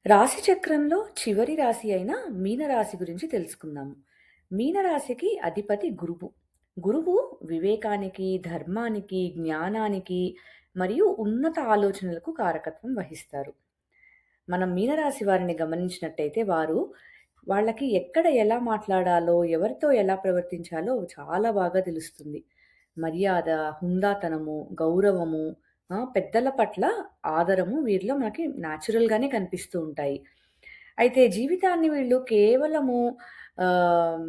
రాశి చక్రంలో చివరి రాశి అయిన మీనరాశి గురించి తెలుసుకుందాము. మీనరాశికి అధిపతి గురువు. గురువు వివేకానికి, ధర్మానికి, జ్ఞానానికి మరియు ఉన్నత ఆలోచనలకు కారకత్వం వహిస్తారు. మనం మీనరాశి వారిని గమనించినట్టయితే వాళ్ళకి ఎక్కడ ఎలా మాట్లాడాలో, ఎవరితో ఎలా ప్రవర్తించాలో చాలా బాగా తెలుస్తుంది. మర్యాద, హుందాతనము, గౌరవము, పెద్దల పట్ల ఆదరము వీరిలో మనకి నేచురల్‌గానే కనిపిస్తూ ఉంటాయి. అయితే జీవితాన్ని వీళ్ళు కేవలము ఆహ్,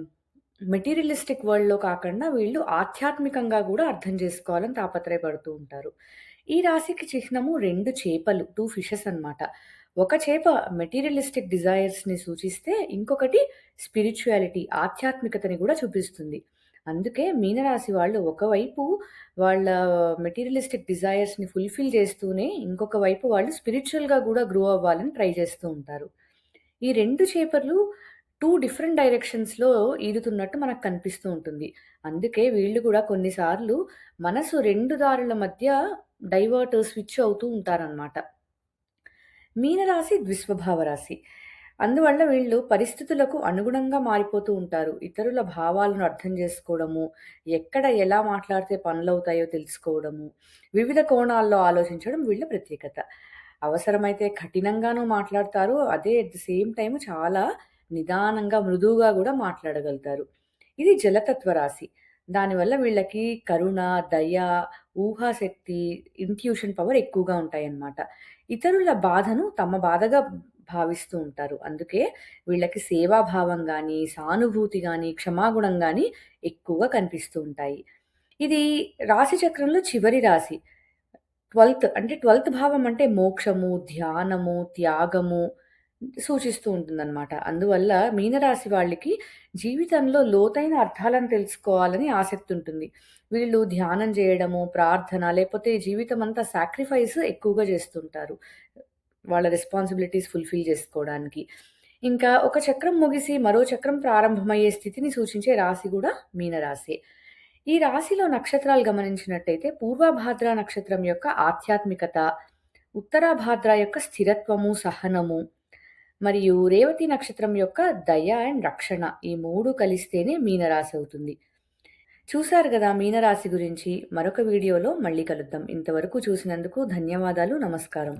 మెటీరియలిస్టిక్ వరల్డ్‌లో కాకుండా వీళ్ళు ఆధ్యాత్మికంగా గూడా అర్థం జేసుకోవాలని తాపత్రయపడుతూ ఉంటారు. ఈ రాశికి చిహ్నము 2 చేపలు, 2 ఫిషెస్ అన్నమాట. ఒక చేప మెటీరియలిస్టిక్ డిజైర్స్‌ని సూచిస్తే, ఇంకొకటి స్పిరిచ్యుయాలిటీ ఆధ్యాత్మికతని గూడా చూపిస్తుంది. అందుకే మీనరాశి వాళ్ళు ఒకవైపు వాళ్ళ మెటీరియలిస్టిక్ డిజైర్స్‌ని ఫుల్‌ఫిల్ చేస్తూనే, ఇంకొక వైపు వాళ్ళు స్పిరిచ్యువల్‌గా గూడా గ్రో అవ్వాలని ట్రై చేస్తూ ఉంటారు. ఈ 2 చేపలు 2 డిఫరెంట్ డైరెక్షన్స్‌లో ఈదుతున్నట్టు మనకు కనిపిస్తూ ఉంటుంది. అందుకే వీళ్ళు గూడా కొన్నిసార్లు మనసు 2 దారుల మధ్య స్విచ్ అవుతూ ఉంటారనమాట. మీనరాశి ద్విస్వభావ రాశి. అందువల్ల వీళ్ళు పరిస్థితులకు అనుగుణంగా మారిపోతూ ఉంటారు. ఇతరుల భావాలను అర్థం జేసుకోవడము, ఎక్కడ ఎలా మాట్లాడితే పనులవుతాయో తెలుసుకోవడము, వివిధ కోణాల్లో ఆలోచించడం వీళ్ళ ప్రత్యేకత. అవసరమైతే కఠినంగానూ మాట్లాడతారు. అదే అట్ ది సేమ్ టైమ్ చాలా నిదానంగా, మృదువుగా గూడా మాట్లాడగలుగుతారు. ఇది జలతత్వ రాశి. దానివల్ల వీళ్ళకి కరుణ, దయ, ఊహాశక్తి, ఇంట్యూషన్ పవర్ ఎక్కువగా ఉంటాయన్నమాట. ఇతరుల బాధను తమ బాధగా భావిస్తూ ఉంటారు. అందుకే వీళ్ళకి సేవాభావం గాని, సానుభూతి గాని, క్షమాగుణం గాని ఎక్కువగా కనిపిస్తూ ఉంటాయి. ఇది రాశి చక్రంలో చివరి రాశి. 12థ్ భావం అంటే మోక్షము, ధ్యానము, త్యాగము సూచిస్తూ ఉంటుందన్నమాట. అందువల్ల మీనరాశి వాళ్ళకి జీవితంలో లోతైన అర్థాలను తెలుసుకోవాలని ఆసక్తి ఉంటుంది. వీళ్ళు ధ్యానం జేయడము, ప్రార్థన లేపోతే జీవితమంతా సాక్రిఫైస్ ఎక్కువగా జేస్తుంటారు. వాళ్ళ రెస్పాన్సిబిలిటీస్ ఫుల్‌ఫిల్ జేసుకోవడానికి. ఇంకా ఒక చక్రం ముగిసి మరో చక్రం ప్రారంభమయ్యే స్థితిని సూచించే రాశి గూడా మీనరాశే. ఈ రాశిలో నక్షత్రాలు గమనించినట్టయితే పూర్వభాద్ర నక్షత్రం యొక్క ఆధ్యాత్మికత, ఉత్తరాభాద్ర యొక్క స్థిరత్వము, సహనము మరియు రేవతి నక్షత్రం యొక్క దయ అండ్ రక్షణ ఈ 3 కలిస్తేనే మీనరాశి అవుతుంది. చూసారు గదా మీనరాశి గురించి. మరొక వీడియోలో మళ్ళీ కలుద్దాం. ఇంతవరకు చూసినందుకు ధన్యవాదాలు. నమస్కారం.